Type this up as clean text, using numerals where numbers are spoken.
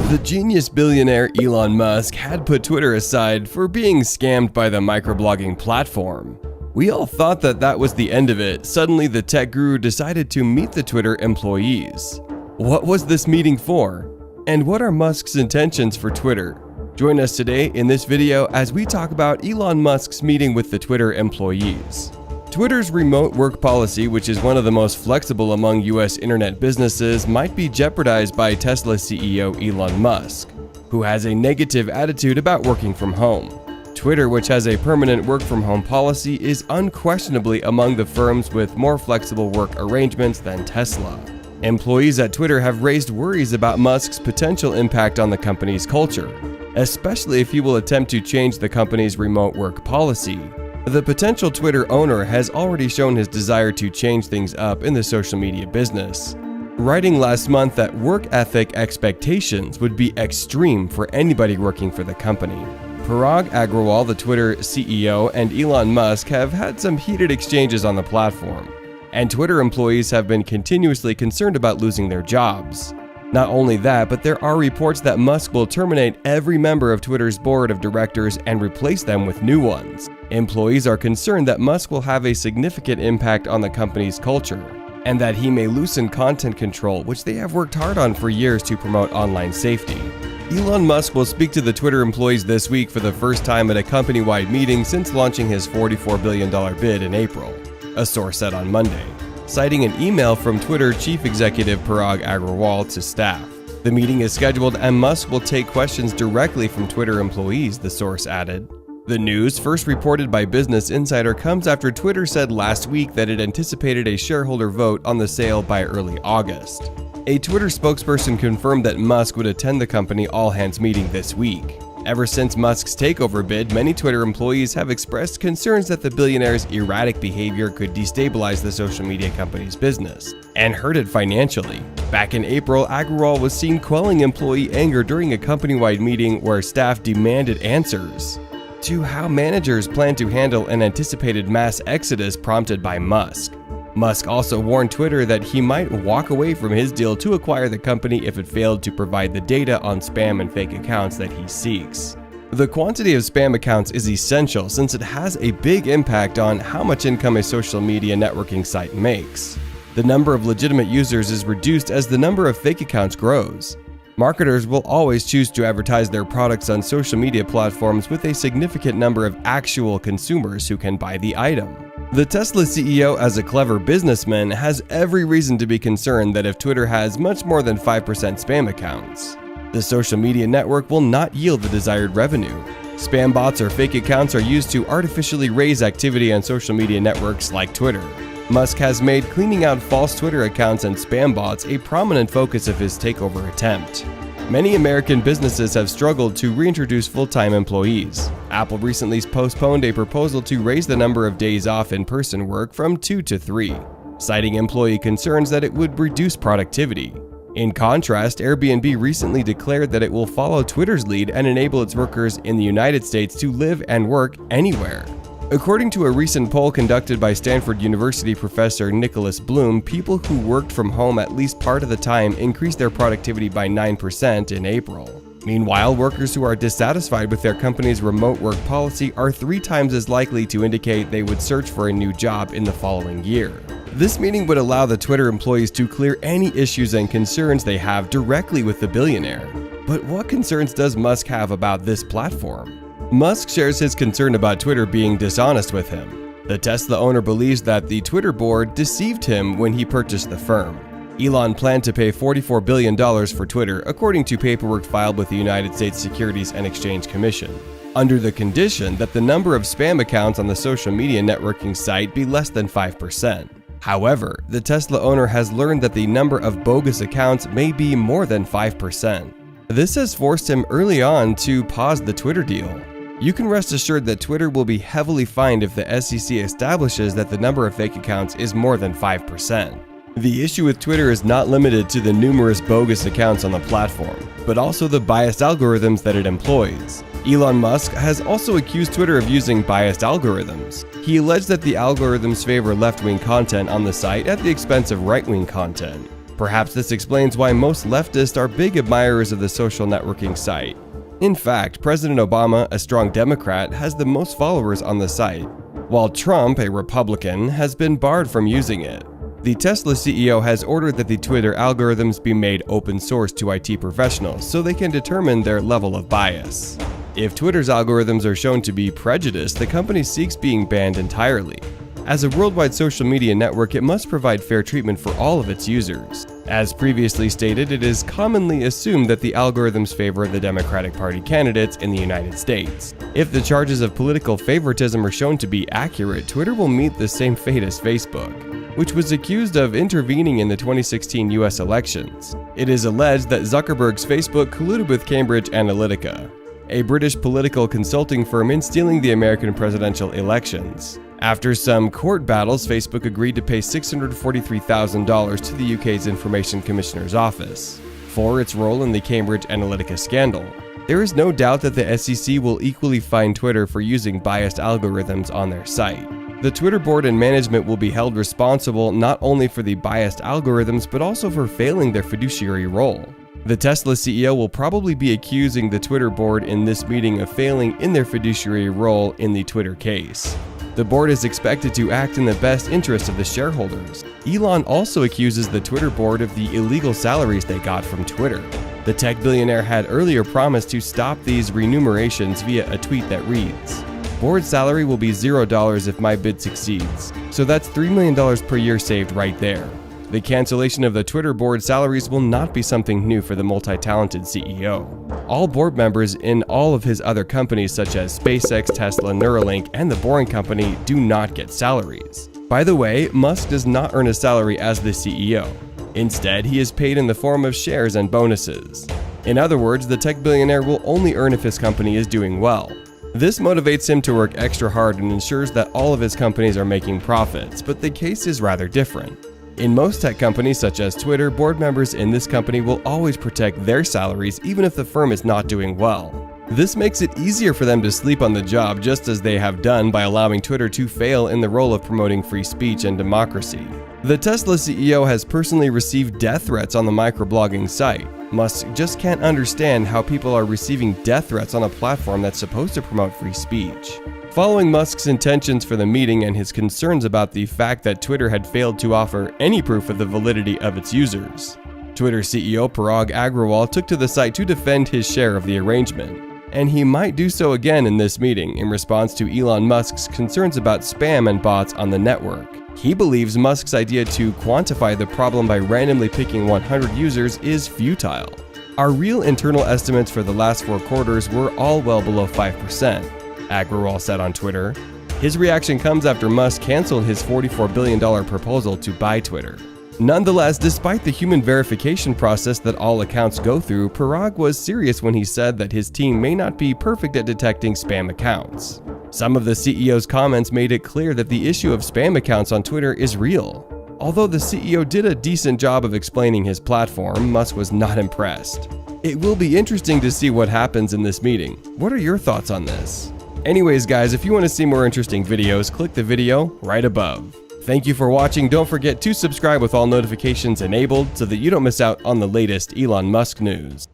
The genius billionaire Elon Musk had put Twitter aside for being scammed by the microblogging platform. We all thought that was the end of it. Suddenly, the tech guru decided to meet the Twitter employees. What was this meeting for? And what are Musk's intentions for Twitter? Join us today in this video as we talk about Elon Musk's meeting with the Twitter employees. Twitter's remote work policy, which is one of the most flexible among US internet businesses, might be jeopardized by Tesla CEO Elon Musk, who has a negative attitude about working from home. Twitter, which has a permanent work-from-home policy, is unquestionably among the firms with more flexible work arrangements than Tesla. Employees at Twitter have raised worries about Musk's potential impact on the company's culture, especially if he will attempt to change the company's remote work policy. The potential Twitter owner has already shown his desire to change things up in the social media business, writing last month that work ethic expectations would be extreme for anybody working for the company. Parag Agrawal, the Twitter CEO, and Elon Musk have had some heated exchanges on the platform, and Twitter employees have been continuously concerned about losing their jobs. Not only that, but there are reports that Musk will terminate every member of Twitter's board of directors and replace them with new ones. Employees are concerned that Musk will have a significant impact on the company's culture, and that he may loosen content control, which they have worked hard on for years to promote online safety. Elon Musk will speak to the Twitter employees this week for the first time at a company-wide meeting since launching his $44 billion bid in April, a source said on Monday, citing an email from Twitter chief executive Parag Agrawal to staff. The meeting is scheduled and Musk will take questions directly from Twitter employees, the source added. The news, first reported by Business Insider, comes after Twitter said last week that it anticipated a shareholder vote on the sale by early August. A Twitter spokesperson confirmed that Musk would attend the company all-hands meeting this week. Ever since Musk's takeover bid, many Twitter employees have expressed concerns that the billionaire's erratic behavior could destabilize the social media company's business and hurt it financially. Back in April, Agrawal was seen quelling employee anger during a company-wide meeting where staff demanded answers to how managers plan to handle an anticipated mass exodus prompted by Musk. Musk also warned Twitter that he might walk away from his deal to acquire the company if it failed to provide the data on spam and fake accounts that he seeks. The quantity of spam accounts is essential since it has a big impact on how much income a social media networking site makes. The number of legitimate users is reduced as the number of fake accounts grows. Marketers will always choose to advertise their products on social media platforms with a significant number of actual consumers who can buy the item. The Tesla CEO, as a clever businessman, has every reason to be concerned that if Twitter has much more than 5% spam accounts, the social media network will not yield the desired revenue. Spam bots or fake accounts are used to artificially raise activity on social media networks like Twitter. Musk has made cleaning out false Twitter accounts and spam bots a prominent focus of his takeover attempt. Many American businesses have struggled to reintroduce full-time employees. Apple recently postponed a proposal to raise the number of days off in-person work from 2 to 3, citing employee concerns that it would reduce productivity. In contrast, Airbnb recently declared that it will follow Twitter's lead and enable its workers in the United States to live and work anywhere. According to a recent poll conducted by Stanford University professor Nicholas Bloom, people who worked from home at least part of the time increased their productivity by 9% in April. Meanwhile, workers who are dissatisfied with their company's remote work policy are 3 times as likely to indicate they would search for a new job in the following year. This meeting would allow the Twitter employees to clear any issues and concerns they have directly with the billionaire. But what concerns does Musk have about this platform? Musk shares his concern about Twitter being dishonest with him. The Tesla owner believes that the Twitter board deceived him when he purchased the firm. Elon planned to pay $44 billion for Twitter, according to paperwork filed with the United States Securities and Exchange Commission, under the condition that the number of spam accounts on the social media networking site be less than 5%. However, the Tesla owner has learned that the number of bogus accounts may be more than 5%. This has forced him early on to pause the Twitter deal. You can rest assured that Twitter will be heavily fined if the SEC establishes that the number of fake accounts is more than 5%. The issue with Twitter is not limited to the numerous bogus accounts on the platform, but also the biased algorithms that it employs. Elon Musk has also accused Twitter of using biased algorithms. He alleged that the algorithms favor left-wing content on the site at the expense of right-wing content. Perhaps this explains why most leftists are big admirers of the social networking site. In fact, President Obama, a strong Democrat, has the most followers on the site, while Trump, a Republican, has been barred from using it. The Tesla CEO has ordered that the Twitter algorithms be made open source to IT professionals so they can determine their level of bias. If Twitter's algorithms are shown to be prejudiced, the company seeks being banned entirely. As a worldwide social media network, it must provide fair treatment for all of its users. As previously stated, it is commonly assumed that the algorithms favor the Democratic Party candidates in the United States. If the charges of political favoritism are shown to be accurate, Twitter will meet the same fate as Facebook, which was accused of intervening in the 2016 US elections. It is alleged that Zuckerberg's Facebook colluded with Cambridge Analytica, a British political consulting firm, in stealing the American presidential elections. After some court battles, Facebook agreed to pay $643,000 to the UK's Information Commissioner's Office for its role in the Cambridge Analytica scandal. There is no doubt that the SEC will equally fine Twitter for using biased algorithms on their site. The Twitter board and management will be held responsible not only for the biased algorithms but also for failing their fiduciary role. The Tesla CEO will probably be accusing the Twitter board in this meeting of failing in their fiduciary role in the Twitter case. The board is expected to act in the best interest of the shareholders. Elon also accuses the Twitter board of the illegal salaries they got from Twitter. The tech billionaire had earlier promised to stop these remunerations via a tweet that reads, "Board salary will be $0 if my bid succeeds, so that's $3 million per year saved right there." The cancellation of the Twitter board salaries will not be something new for the multi-talented CEO. All board members in all of his other companies such as SpaceX, Tesla, Neuralink, and The Boring Company do not get salaries. By the way, Musk does not earn a salary as the CEO. Instead, he is paid in the form of shares and bonuses. In other words, the tech billionaire will only earn if his company is doing well. This motivates him to work extra hard and ensures that all of his companies are making profits, but the case is rather different. In most tech companies such as Twitter, board members in this company will always protect their salaries even if the firm is not doing well. This makes it easier for them to sleep on the job, just as they have done by allowing Twitter to fail in the role of promoting free speech and democracy. The Tesla CEO has personally received death threats on the microblogging site. Musk just can't understand how people are receiving death threats on a platform that's supposed to promote free speech. Following Musk's intentions for the meeting and his concerns about the fact that Twitter had failed to offer any proof of the validity of its users, Twitter CEO Parag Agrawal took to the site to defend his share of the arrangement. And he might do so again in this meeting in response to Elon Musk's concerns about spam and bots on the network. He believes Musk's idea to quantify the problem by randomly picking 100 users is futile. Our real internal estimates for the last 4 quarters were all well below 5%, Agrawal said on Twitter. His reaction comes after Musk canceled his $44 billion proposal to buy Twitter. Nonetheless, despite the human verification process that all accounts go through, Parag was serious when he said that his team may not be perfect at detecting spam accounts. Some of the CEO's comments made it clear that the issue of spam accounts on Twitter is real. Although the CEO did a decent job of explaining his platform, Musk was not impressed. It will be interesting to see what happens in this meeting. What are your thoughts on this? Anyways guys, if you want to see more interesting videos, click the video right above. Thank you for watching. Don't forget to subscribe with all notifications enabled so that you don't miss out on the latest Elon Musk news.